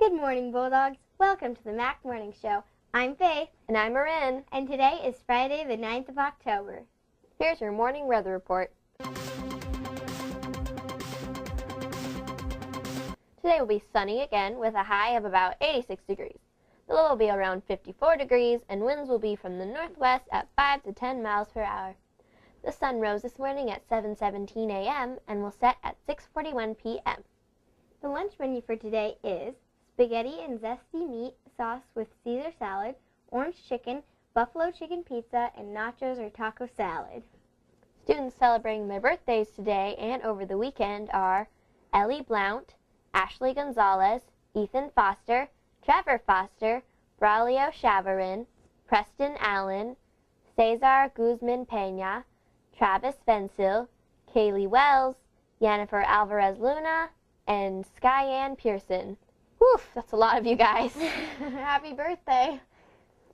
Good morning, Bulldogs. Welcome to the Mac Morning Show. I'm Faith. And I'm Marin. And today is Friday, the 9th of October. Here's your morning weather report. Today will be sunny again with a high of about 86 degrees. The low will be around 54 degrees and winds will be from the northwest at 5 to 10 miles per hour. The sun rose this morning at 7:17 a.m. and will set at 6:41 p.m. The lunch menu for today is spaghetti and zesty meat sauce with Caesar salad, orange chicken, buffalo chicken pizza, and nachos or taco salad. Students celebrating their birthdays today and over the weekend are Ellie Blount, Ashley Gonzalez, Ethan Foster, Trevor Foster, Braulio Chavarin, Preston Allen, Cesar Guzman Peña, Travis Vensil, Kaylee Wells, Jennifer Alvarez Luna, and Skyanne Pearson. Whew, that's a lot of you guys. Happy birthday.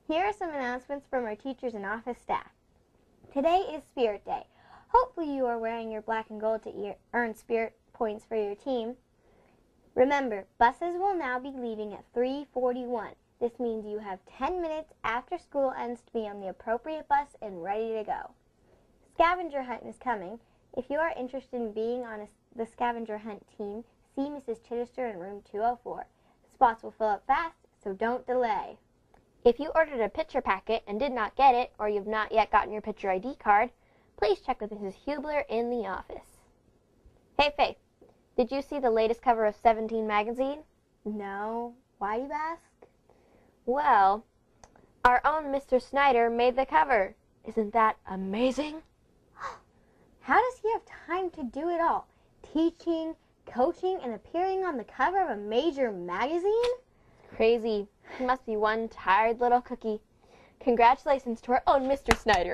Here are some announcements from our teachers and office staff. Today is Spirit Day. Hopefully you are wearing your black and gold to earn spirit points for your team. Remember, buses will now be leaving at 3:41. This means you have 10 minutes after school ends to be on the appropriate bus and ready to go. Scavenger hunt is coming. If you are interested in being on the scavenger hunt team, see Mrs. Chittister in room 204. Spots will fill up fast, so don't delay. If you ordered a picture packet and did not get it, or you've not yet gotten your picture ID card, please check with Mrs. Hubler in the office. Hey Faith, did you see the latest cover of 17 magazine? No. Why do you ask? Well, our own Mr. Snyder made the cover. Isn't that amazing? How does he have time to do it all? Teaching, coaching, and appearing on the cover of a major magazine? Crazy. He must be one tired little cookie. Congratulations to our own Mr. Snyder.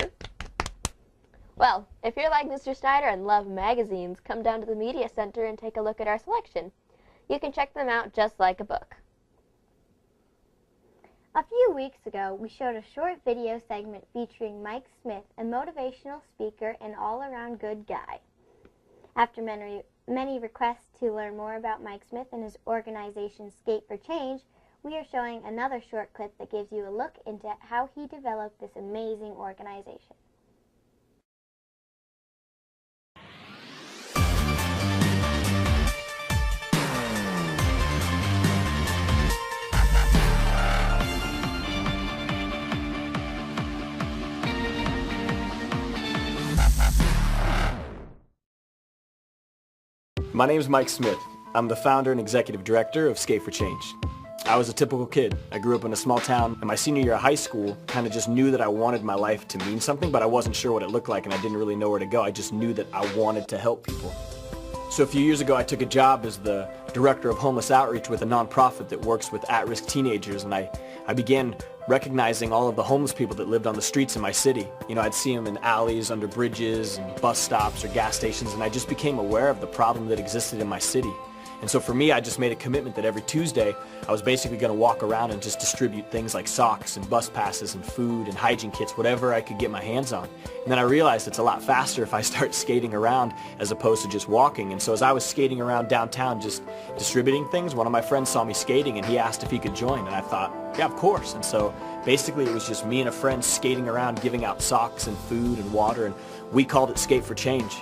Well, if you're like Mr. Snyder and love magazines, come down to the Media Center and take a look at our selection. You can check them out just like a book. A few weeks ago, we showed a short video segment featuring Mike Smith, a motivational speaker and all-around good guy. After many requests to learn more about Mike Smith and his organization Skate for Change, we are showing another short clip that gives you a look into how he developed this amazing organization. My name is Mike Smith. I'm the founder and executive director of Skate for Change. I was a typical kid. I grew up in a small town, and my senior year of high school kind of just knew that I wanted my life to mean something, but I wasn't sure what it looked like, and I didn't really know where to go. I just knew that I wanted to help people. So a few years ago, I took a job as the director of homeless outreach with a nonprofit that works with at-risk teenagers, and I began recognizing all of the homeless people that lived on the streets in my city. You know, I'd see them in alleys, under bridges, and bus stops or gas stations, and I just became aware of the problem that existed in my city. And so for me, I just made a commitment that every Tuesday, I was basically going to walk around and just distribute things like socks and bus passes and food and hygiene kits, whatever I could get my hands on. And then I realized it's a lot faster if I start skating around as opposed to just walking. And so as I was skating around downtown just distributing things, one of my friends saw me skating and he asked if he could join. And I thought, yeah, of course. And so basically it was just me and a friend skating around giving out socks and food and water, and we called it Skate for Change.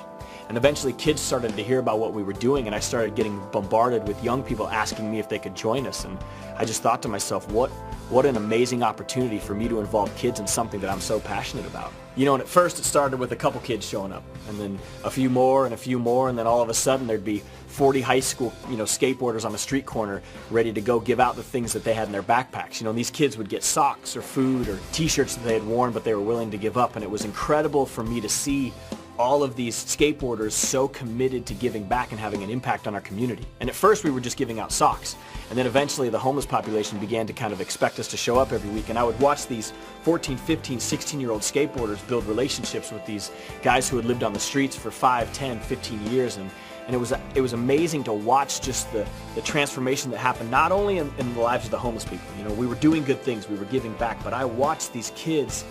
And eventually kids started to hear about what we were doing, and I started getting bombarded with young people asking me if they could join us. And I just thought to myself, what an amazing opportunity for me to involve kids in something that I'm so passionate about. You know, and at first it started with a couple kids showing up, and then a few more, and then all of a sudden there'd be 40 high school, skateboarders on the street corner ready to go give out the things that they had in their backpacks. And these kids would get socks or food or t-shirts that they had worn but they were willing to give up, and it was incredible for me to see all of these skateboarders so committed to giving back and having an impact on our community. And at first we were just giving out socks, and then eventually the homeless population began to kind of expect us to show up every week, and I would watch these 14, 15, 16-year-old skateboarders build relationships with these guys who had lived on the streets for 5, 10, 15 years, and it was amazing to watch just the transformation that happened not only in the lives of the homeless people. We were doing good things, we were giving back, but I watched these kids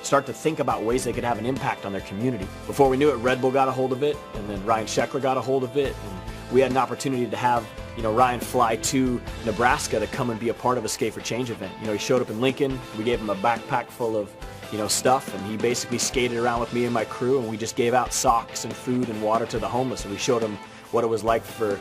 start to think about ways they could have an impact on their community. Before we knew it, Red Bull got a hold of it, and then Ryan Sheckler got a hold of it, and we had an opportunity to have, Ryan fly to Nebraska to come and be a part of a Skate for Change event. He showed up in Lincoln. We gave him a backpack full of, stuff, and he basically skated around with me and my crew, and we just gave out socks and food and water to the homeless, and we showed him what it was like for,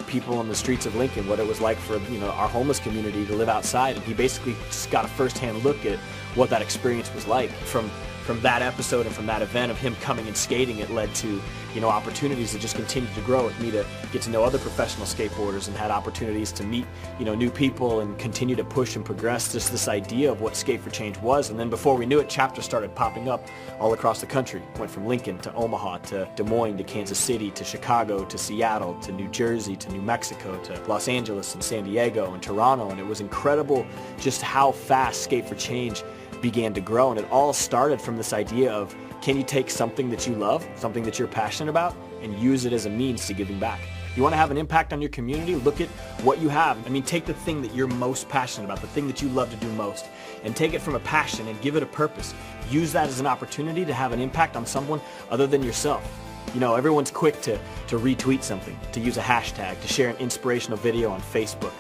people on the streets of Lincoln, what it was like for, our homeless community to live outside, and he basically just got a first-hand look at what that experience was like. From that episode and from that event of him coming and skating, it led to, opportunities that just continued to grow with me to get to know other professional skateboarders, and had opportunities to meet, new people and continue to push and progress just this idea of what Skate for Change was. And then before we knew it, chapters started popping up all across the country. Went from Lincoln to Omaha to Des Moines to Kansas City to Chicago to Seattle to New Jersey to New Mexico to Los Angeles and San Diego and Toronto. And it was incredible just how fast Skate for Change began to grow. And it all started from this idea of, can you take something that you love, something that you're passionate about, and use it as a means to giving back? You want to have an impact on your community? Look at what you have. Take the thing that you're most passionate about, the thing that you love to do most, and take it from a passion and give it a purpose. Use that as an opportunity to have an impact on someone other than yourself. Everyone's quick to retweet something, to use a hashtag, to share an inspirational video on Facebook.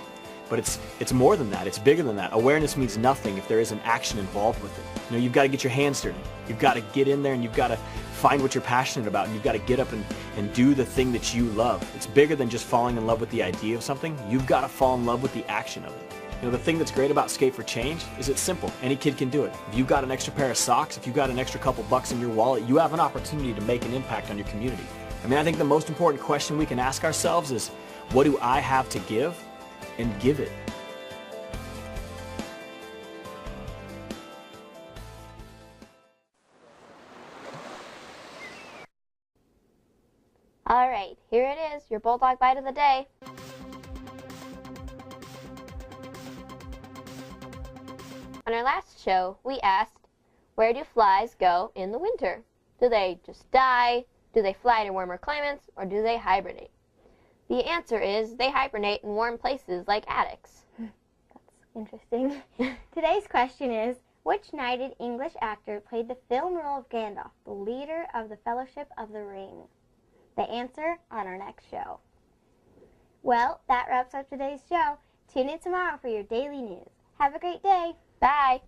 But it's more than that. It's bigger than that. Awareness means nothing if there isn't action involved with it. You've got to get your hands dirty. You've got to get in there, and you've got to find what you're passionate about, and you've got to get up and do the thing that you love. It's bigger than just falling in love with the idea of something. You've got to fall in love with the action of it. The thing that's great about Skate for Change is it's simple. Any kid can do it. If you've got an extra pair of socks, if you've got an extra couple bucks in your wallet, you have an opportunity to make an impact on your community. I think the most important question we can ask ourselves is, what do I have to give? And give it. All right, here it is, your Bulldog Bite of the day. On our last show, we asked, where do flies go in the winter? Do they just die? Do they fly to warmer climates? Or do they hibernate? The answer is they hibernate in warm places like attics. That's interesting. Today's question is, which knighted English actor played the film role of Gandalf, the leader of the Fellowship of the Ring? The answer on our next show. Well, that wraps up today's show. Tune in tomorrow for your daily news. Have a great day. Bye.